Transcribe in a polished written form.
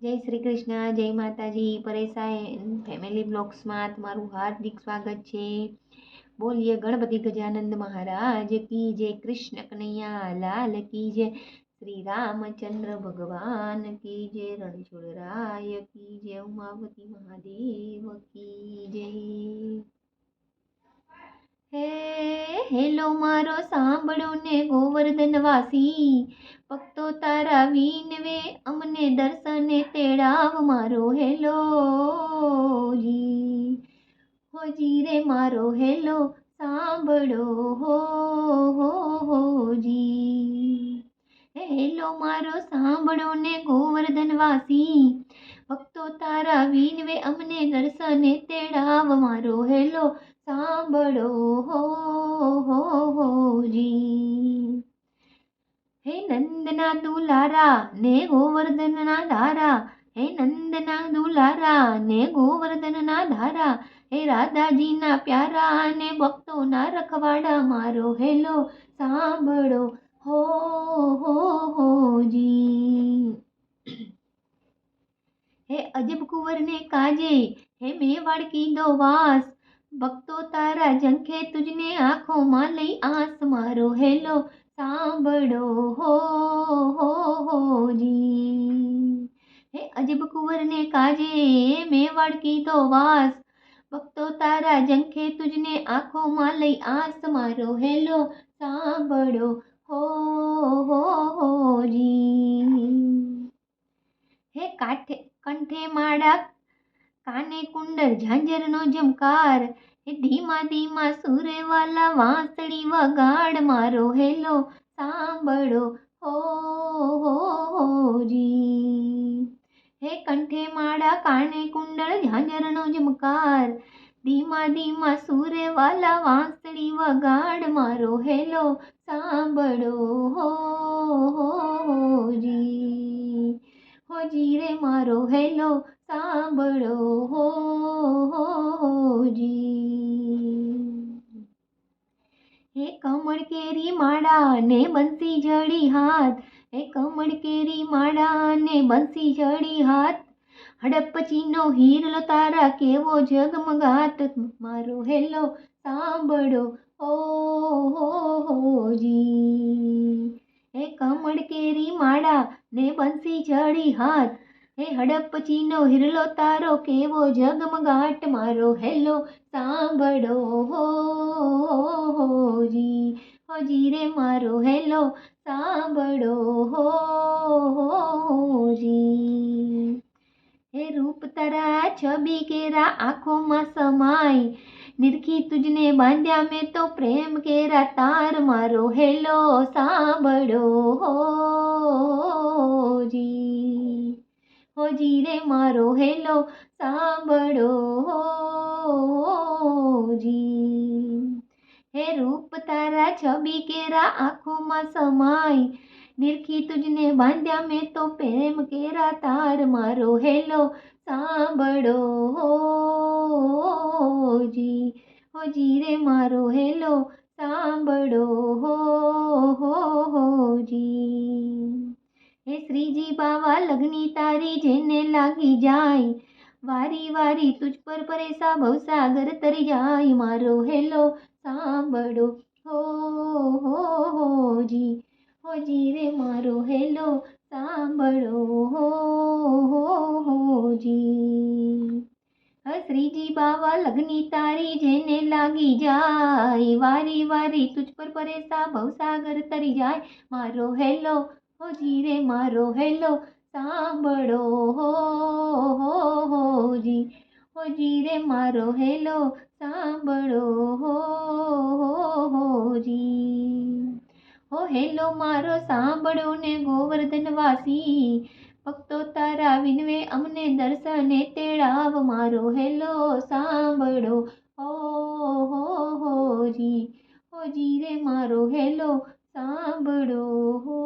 જય શ્રી કૃષ્ણ, જય માતાજી. પરેશાય ફેમિલી બ્લોગ્સમાં તમારું હાર્દિક સ્વાગત છે. બોલીએ ગણપતિ ગજાનંદ મહારાજ કી જય, કૃષ્ણ કનૈયા લાલ કી જય, શ્રી રામચંદ્ર ભગવાન કી જય, રણછોડરાય કી જય, ઉમાપતિ મહાદેવ કી જય. હેલો મારો સાંભળો ને ગોવર્ધન વાસી, ભક્તો તારા વિનવે અમને દર્શને તેડાવ મારો હેલો જી. હોજી રે મારો હેલો સાંભળો હો જી. હેલો મારો સાંભળો ને ગોવર્ધન વાસી, ભક્તો તારા વિનવે અમને દર્શને તેડાવ મારો હેલો સાંભળો હો જી. હે નંદના દુલારા ને ગોવર્ધનના ધારા, હે નંદના દુલારા ને ગોવર્ધનના ધારા, હે રાધાજીના પ્યારા ને ભક્તોના રખવાડા મારો હેલો સાંભળો હો જી. હે અજબ કુંવરને કાજે, હે મેવાડ કીધો વાસ, ભક્તો તારા ઝંખે તુજને આંખોમાં લઈ આસ મારો હેલો સાંભળો હો જી. હે અજબ કુંવરને કાજે, મેવાડ કીધો વાસ, ભક્તો તારા ઝંખે તુજને આંખોમાં લઈ આસ મારો હેલો સાંભળો હો જી. હે કંઠે માળા કાને કુંડળ ઝાંઝરનો ઝમકાર, હે ધીમા ધીમા સુરે વાલા વાંસળી વગાડ મારો હેલો સાંભળો હો જી. હે કંઠે માળા કાને કુંડળ ઝાંઝરનો ઝમકાર, ધીમા ધીમા સુરે વાલા વાંસળી વગાડ મારો હેલો સાંભળો હો જી. હોજી રે મારો હેલો સાંભળો હો જી. હે કમળ કેરી માળા ને બંસી જડી હાથ, હે કમળ કેરી માળા ને બંસી જડી હાથ, હડપ ચીનો હીરલો તારા કેવો જગમગાટ મારો હેલો સાંભળો હો જી. હે કમળ કેરી માળા ને બંસી જડી હાથ, હે હડપ ચીનો હિરલો તારો કેવો જગમગાટ મારો હેલો સાંભળો હો જી. હોજી રે મારો હેલો સાંભળો હો જી. હે રૂપ તારા છબી કેરા આંખોમાં સમાય, નિરખી તુજને બાંધ્યા મેં તો પ્રેમ કેરા તાર મારો હેલો સાંભળો હો જી. હોજી રે મારો હેલો સાંભળો હો જી. હે રૂપ તારા છબી કેરા આંખોમાં સમાય, નિરખી તુજને બાંધ્યા મેં તો પ્રેમ કેરા તાર મારો હેલો સાંભળો હો જી. હોજી રે મારો હેલો સાંભળો હો જી. હે શ્રીજી બાવા લગની તારી જેને લાગી જાય, વારી વારી તુજ પર પરેશા ભવસાગર તરી જાય મારો હેલો સાંભળો હો જી. હોજી રે મારો હેલો સાંભળો હો જી. શ્રીજી બાવા લગની તારી જેને લાગી જાય, વારી વારી તુજ પર પરેશા ભવસાગર તરી જાય મારો હેલો હોજી રે મારો હેલો સાંભળો હો જી. હોજી રે મારો હેલો સાંભળો હો જી. હો હેલો મારો સાંભળો ને ગોવર્ધન વાસી, ભક્તો તારા વિનવે અમને દર્શને તેડાવ મારો હેલો સાંભળો હો જી. હોજી રે મારો હેલો સાંભળો હો